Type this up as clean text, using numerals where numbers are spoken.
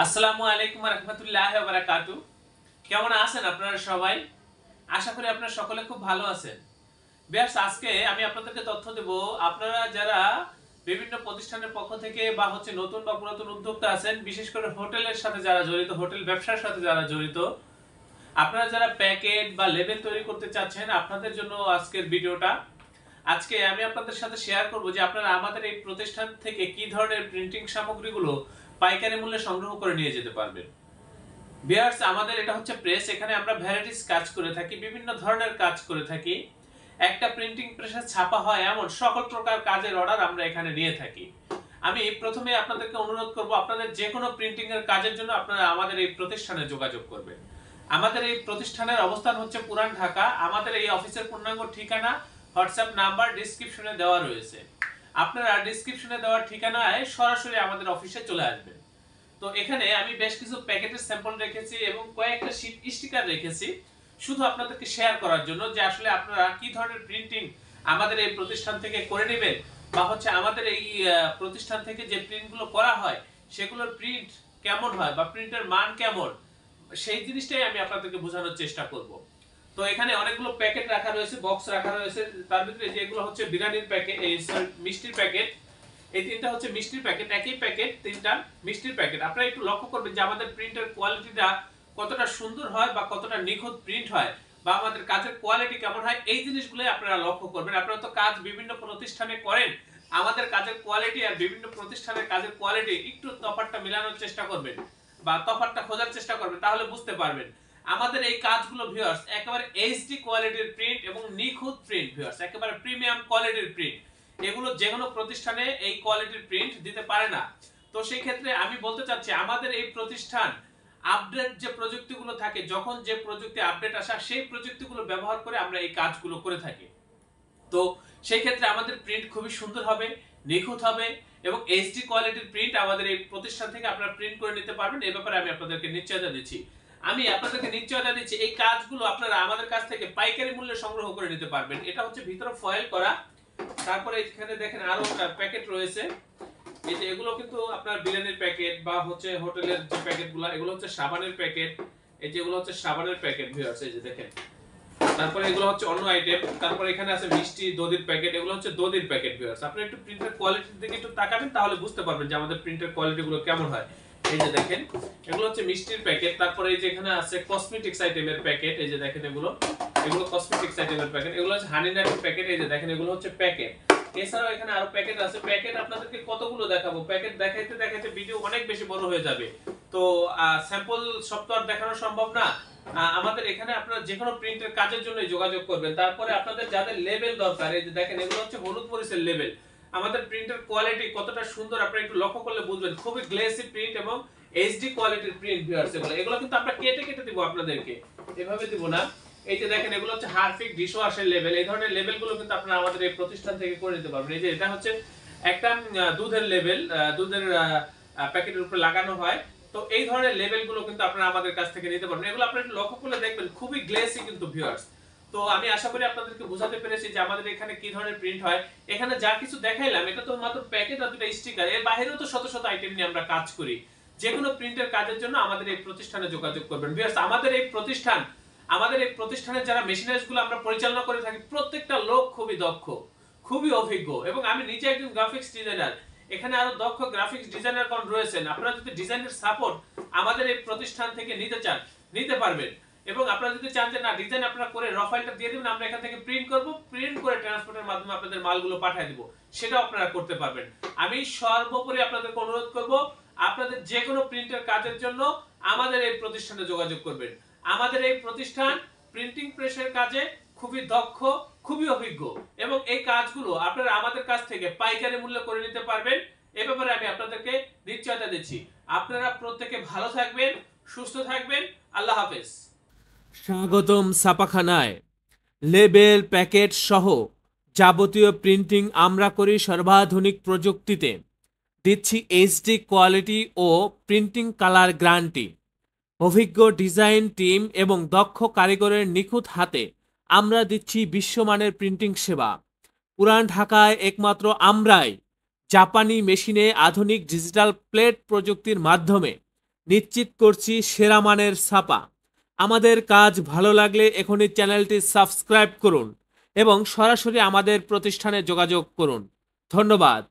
আসসালামু আলাইকুম রহমতুল্লাহ বারাকাতু। কেমন আছেন আপনারা সবাই? আশা করি আপনারা সকলে খুব ভালো আছেন। বেশ, আজকে আমি আপনাদেরকে তথ্য দেব। আপনারা যারা বিভিন্ন প্রতিষ্ঠানের পক্ষ থেকে বা নতুন বা পুরাতন উদ্যোক্তা আছেন, বিশেষ করে হোটেলের সাথে যারা জড়িত, হোটেল ব্যবসার সাথে যারা জড়িত, আপনারা যারা প্যাকেট বা লেবেল তৈরি করতে চাচ্ছেন, আপনাদের জন্য আজকের ভিডিওটা। আজকে আমি আপনাদের সাথে শেয়ার করব যে আপনারা আমাদের এই প্রতিষ্ঠান থেকে কি ধরনের প্রিন্টিং সামগ্রীগুলো পাইকারি মূল্যে সংগ্রহ করে নিয়ে যেতে পারবেন। ভিউয়ার্স, আমাদের এটা হচ্ছে প্রেস। এখানে আমরা ভ্যারাইটিস কাজ করে থাকি, বিভিন্ন ধরনের কাজ করে থাকি। একটা প্রিন্টিং প্রেসে ছাপা হয় এমন সকল প্রকার কাজের অর্ডার আমরা এখানে নিয়ে থাকি। আমি প্রথমে আপনাদেরকে অনুরোধ করব, আপনাদের যে কোনো প্রিন্টিং এর কাজের জন্য আপনারা আমাদের এই প্রতিষ্ঠানে যোগাযোগ করবেন। আমাদের এই প্রতিষ্ঠানের অবস্থান হচ্ছে পুরান ঢাকা। আমাদের এই অফিসের পূর্ণাঙ্গ ঠিকানা, হোয়াটসঅ্যাপ নাম্বার ডেসক্রিপশনে দেওয়া রয়েছে। আপনারা ডেসক্রিপশনে দেওয়া ঠিকানায় সরাসরি আমাদের অফিসে চলে আসবেন। তো এখানে আমি বেশ কিছু প্যাকেটের স্যাম্পল রেখেছি এবং কয়েকটা শীট স্টিকার রেখেছি, শুধু আপনাদেরকে শেয়ার করার জন্য যে আসলে আপনারা কি ধরনের প্রিন্টিং আমাদের এই প্রতিষ্ঠান থেকে করে নেবেন, বা আমাদের এই প্রতিষ্ঠান থেকে যে প্রিন্টগুলো করা হয় সেগুলোর প্রিন্ট কেমন হয় বা প্রিন্টের মান কেমন, সেই জিনিসটাই আমি আপনাদেরকে বোঝানোর চেষ্টা করব। তো এখানে অনেকগুলো প্যাকেট রাখা রয়েছে, বক্স রাখা রয়েছে। তার ভিতরে যেগুলো হচ্ছে বিরিয়ানির প্যাকেট, এই মিষ্টির প্যাকেট, এই তিনটা হচ্ছে মিষ্টির প্যাকেট। একই প্যাকেট, তিনটা মিষ্টির প্যাকেট। আপনারা একটু লক্ষ্য করবেন যে আমাদের প্রিন্টের কোয়ালিটিটা কতটা সুন্দর হয় বা কতটা নিখুঁত প্রিন্ট হয়, বা আমাদের কাজের কোয়ালিটি কেমন হয়, এই জিনিসগুলোই আপনারা লক্ষ্য করবেন। আপনারা তো কাজ বিভিন্ন প্রতিষ্ঠানে করেন, আমাদের কাজের কোয়ালিটি আর বিভিন্ন প্রতিষ্ঠানের কাজের কোয়ালিটি একটু তফাৎটা মেলানোর চেষ্টা করবেন বা তফাৎটা খোঁজার চেষ্টা করবেন, তাহলে বুঝতে পারবেন। আমাদের এই কাজগুলো ভিউয়ার্স একেবারে এইচডি কোয়ালিটির প্রিন্ট এবং নিখুঁত প্রিন্ট, ভিউয়ার্স একেবারে প্রিমিয়াম কোয়ালিটির প্রিন্ট। এগুলো যে কোনো প্রতিষ্ঠানে এই কোয়ালিটির প্রিন্ট দিতে পারে না। তো সেই ক্ষেত্রে আমি বলতে চাচ্ছি, আমাদের এই প্রতিষ্ঠান আপডেট যে প্রযুক্তিগুলো থাকে, যখন যে প্রযুক্তি আপডেট আসা, সেই প্রযুক্তিগুলো ব্যবহার করে আমরা এই কাজগুলো করে থাকি। তো সেই ক্ষেত্রে আমাদের প্রিন্ট খুবই সুন্দর হবে, নিখুঁত হবে এবং এইচডি কোয়ালিটির প্রিন্ট আমাদের এই প্রতিষ্ঠান থেকে আপনারা প্রিন্ট করে নিতে পারবেন। এই ব্যাপারে আমি আপনাদেরকে নিশ্চয়তা দিচ্ছি। আমি আপনাদেরকে নিশ্চয়তা দিচ্ছি এই কাজগুলো আপনারা আমাদের কাছ থেকে পাইকারি মূল্যে সংগ্রহ করে নিতে পারবেন। এটা হচ্ছে ভিতরে ফয়েল করা। তারপরে এখানে দেখেন আরো প্যাকেট রয়েছে। এই যে এগুলো কিন্তু আপনার বিরিয়ানির প্যাকেট বা হোটেলের যে প্যাকেটগুলো, এগুলো হচ্ছে সাবানের প্যাকেট। এই যে এগুলো হচ্ছে সাবানের প্যাকেট ভিউয়ার্স, এই যে দেখেন। তারপরে এগুলো হচ্ছে অন্য আইটেম। তারপরে এখানে আছে মিষ্টি দধির প্যাকেট, এগুলো হচ্ছে দধির প্যাকেট ভিউয়ার্স। আপনি একটু প্রিন্টের কোয়ালিটির দিকে একটু তাকাবেন, তাহলে বুঝতে পারবেন যে আমাদের প্রিন্টের কোয়ালিটি গুলো কেমন হয়। এই যে দেখেন, এগুলো হচ্ছে মিষ্টির প্যাকেট। তারপরে এই যে এখানে আছে কসমেটিক্স আইটেমের প্যাকেট, এই যে দেখেন এগুলো কসমেটিক্স আইটেমের প্যাকেট। এগুলো হচ্ছে হানি নাটের প্যাকেট, এই যে দেখেন এগুলো হচ্ছে প্যাকেট। এছাড়াও এখানে আরো প্যাকেট আছে। প্যাকেট আপনাদেরকে কতগুলো দেখাবো, প্যাকেট দেখাইতে দেখাইতে ভিডিও অনেক বেশি বড় হয়ে যাবে। তো স্যাম্পল সব তো আর দেখানো সম্ভব না। আমাদের এখানে আপনারা যে কোনো প্রিন্টের কাজের জন্য যোগাযোগ করবেন। তারপরে আপনাদের যাদের লেবেল দরকার, এই যে দেখেন এগুলো হচ্ছে হলুদ মরিচের লেবেল। আমাদের প্রিন্টের কোয়ালিটি কতটা সুন্দর আপনারা একটু লক্ষ্য করলে বুঝবেন। খুবই গ্লেসি প্রিন্ট এবং এইচডি কোয়ালিটির প্রিন্ট ভিউয়ার্স। এগুলো কিন্তু আমরা কেটে কেটে দিব আপনাদেরকে, এভাবে দিব না। এই যে দেখেন এগুলো হচ্ছে হারফিক ডিশওয়াশের লেবেল। এই ধরনের লেবেলগুলো কিন্তু আপনারা আমাদের এই প্রতিষ্ঠান থেকে করে নিতে পারবেন। এই যে এটা হচ্ছে একটা দুধের লেবেল, দুধের প্যাকেটের উপরে লাগানো হয়। তো এই ধরনের লেবেলগুলো কিন্তু আপনারা আমাদের কাছ থেকে নিতে পারবেন। এগুলো আপনারা একটু লক্ষ্য করলে দেখবেন খুবই গ্লেসি কিন্তু ভিউয়ার্স। তো আমি আশা করি আপনাদেরকে বোঝাতে পেরেছি যে আমাদের এখানে কি ধরনের প্রিন্ট হয়। এখানে যা কিছু দেখাইলাম এটা তো মাত্র প্যাকেট আর দুটো স্টিকার, এর বাইরেও তো শত শত আইটেম নিয়ে আমরা কাজ করি। যে কোনো প্রিন্টের কাজের জন্য আমাদের এই প্রতিষ্ঠানে যোগাযোগ করবেন ভিউয়ার্স। আমাদের এই প্রতিষ্ঠানের যারা মেশিনারিজগুলো আমরা পরিচালনা করে থাকি, প্রত্যেকটা লোক খুবই দক্ষ, খুবই অভিজ্ঞ, এবং আমি নিজে একজন গ্রাফিক্স ডিজাইনার। এখানে আরো দক্ষ গ্রাফিক্স ডিজাইনারগণ রয়েছেন। আপনারা যদি ডিজাইনের সাপোর্ট আমাদের এই প্রতিষ্ঠান থেকে নিতে চান, নিতে পারবেন। এবং আপনারা যদি চান যে না, ডিজাইন আপনারা করে র ফাইলটা দিয়ে দিবেন, আমরা এখান থেকে প্রিন্ট করব, প্রিন্ট করে ট্রান্সপোর্টের মাধ্যমে আপনাদের মালগুলো পাঠিয়ে দিব, সেটাও আপনারা করতে পারবেন। আমি সর্বোপরি আপনাদেরকে অনুরোধ করব, আপনাদের যে কোনো প্রিন্টের কাজের জন্য আমাদের এই প্রতিষ্ঠানে যোগাযোগ করবেন। আমাদের এই প্রতিষ্ঠান প্রিন্টিং প্রেসের কাজে খুবই দক্ষ, খুবই অভিজ্ঞ, এবং এই কাজগুলো আপনারা আমাদের কাছ থেকে পাইকারি মূল্যে করে নিতে পারবেন। এ ব্যাপারে আমি আপনাদেরকে নিশ্চয়তা দিচ্ছি। আপনারা প্রত্যেকে ভালো থাকবেন, সুস্থ থাকবেন। আল্লাহ হাফেজ। স্বাগতম ছাপাখানায়। লেবেল প্যাকেট সহ যাবতীয় প্রিন্টিং আমরা করি সর্বাধুনিক প্রযুক্তিতে। দিচ্ছি এইচডি কোয়ালিটি ও প্রিন্টিং কালার গ্যারান্টি। অভিজ্ঞ ডিজাইন টিম এবং দক্ষ কারিগরের নিখুঁত হাতে আমরা দিচ্ছি বিশ্বমানের প্রিন্টিং সেবা। পুরান ঢাকায় একমাত্র আমরাই জাপানি মেশিনে আধুনিক ডিজিটাল প্লেট প্রযুক্তির মাধ্যমে নিশ্চিত করছি সেরা মানের ছাপা। আমাদের কাজ ভালো লাগলে এখনই চ্যানেলটি সাবস্ক্রাইব করুন এবং সরাসরি আমাদের প্রতিষ্ঠানে যোগাযোগ করুন। ধন্যবাদ।